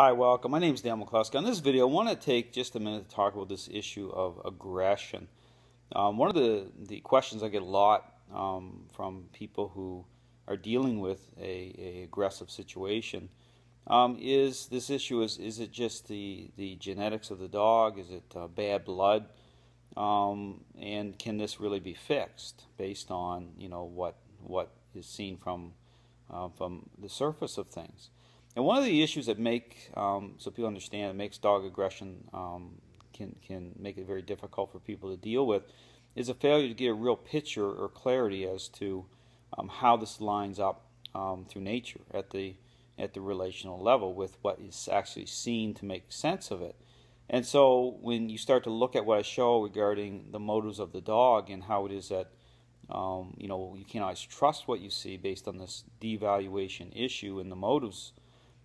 Hi, welcome. My name is Dan McCluskey. On this video, I want to take just a minute to talk about this issue of aggression. One of the questions I get a lot from people who are dealing with a aggressive situation is this issue: is it just the genetics of the dog? Is it bad blood? And can this really be fixed based on what is seen from the surface of things? And one of the issues that so people understand, it makes dog aggression can make it very difficult for people to deal with, is a failure to get a real picture or clarity as to how this lines up through nature at the relational level with what is actually seen to make sense of it. And so when you start to look at what I show regarding the motives of the dog and how it is that you can't always trust what you see based on this devaluation issue and the motives,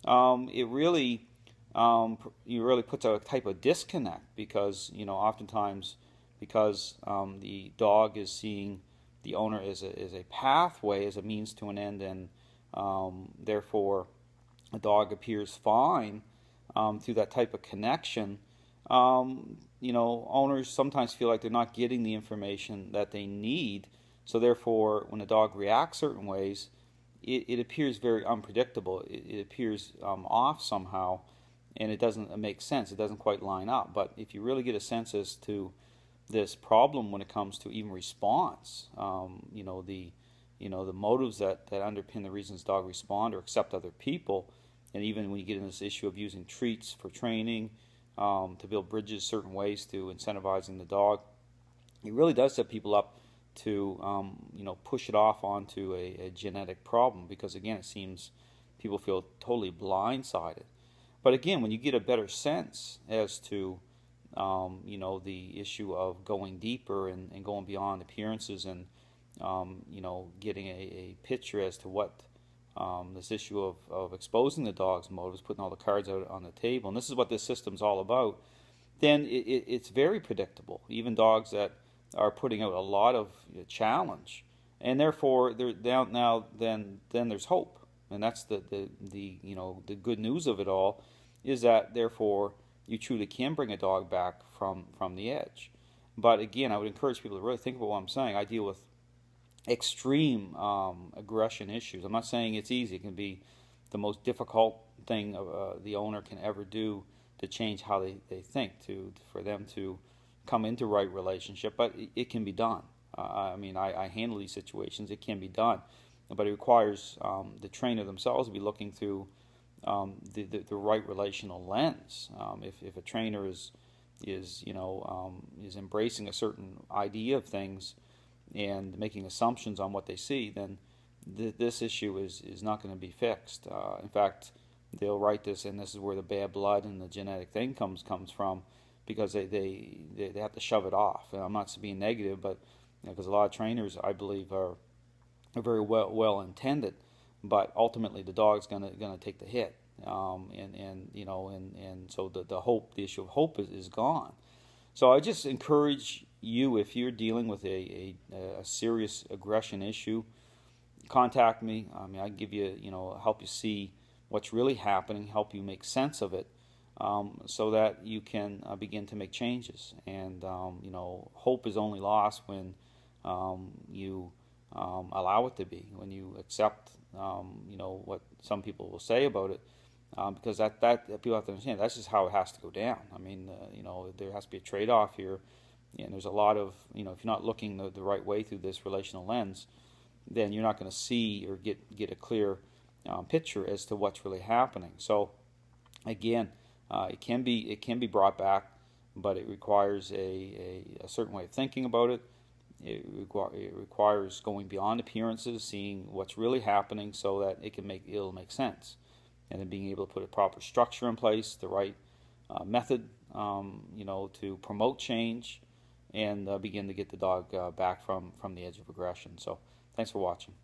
it really puts a type of disconnect because oftentimes because the dog is seeing the owner as a pathway, as a means to an end, and therefore a dog appears fine through that type of connection. Owners sometimes feel like they're not getting the information that they need, so therefore when a dog reacts certain ways, it appears very unpredictable. It appears off somehow, and it doesn't make sense. It doesn't quite line up. But if you really get a sense as to this problem when it comes to even response, the motives that underpin the reasons dogs respond or accept other people, and even when you get into this issue of using treats for training, to build bridges certain ways to incentivizing the dog, it really does set people up to push it off onto a genetic problem, because again it seems people feel totally blindsided. But again, when you get a better sense as to the issue of going deeper and going beyond appearances and getting a picture as to what this issue of exposing the dog's motives, putting all the cards out on the table, and this is what this system's all about, then it's very predictable. Even dogs that are putting out a lot of challenge, and therefore then there's hope, and that's the good news of it all, is that therefore you truly can bring a dog back from the edge. But again, I would encourage people to really think about what I'm saying. I deal with extreme aggression issues. I'm not saying it's easy. It can be the most difficult thing the owner can ever do to change how they think, for them to come into right relationship, but it can be done. I handle these situations. It can be done, but it requires the trainer themselves to be looking through the right relational lens. If a trainer is embracing a certain idea of things and making assumptions on what they see, then this issue is not going to be fixed. In fact, they'll write this, and this is where the bad blood and the genetic thing comes from, because they have to shove it off. And I'm not being negative, but because a lot of trainers, I believe, are very well intended, but ultimately the dog's gonna take the hit, and so the issue of hope is gone. So I just encourage you, if you're dealing with a serious aggression issue, contact me. I give you help you see what's really happening, help you make sense of it, so that you can begin to make changes. And hope is only lost when you allow it to be, when you accept what some people will say about it, because that people have to understand that's just how it has to go down. There has to be a trade-off here, and there's a lot of if you're not looking the right way through this relational lens, then you're not going to see or get a clear picture as to what's really happening. So again, it can be brought back, but it requires a certain way of thinking about it. It requires going beyond appearances, seeing what's really happening, so that it'll make sense, and then being able to put a proper structure in place, the right method, to promote change, and begin to get the dog back from the edge of aggression. So, thanks for watching.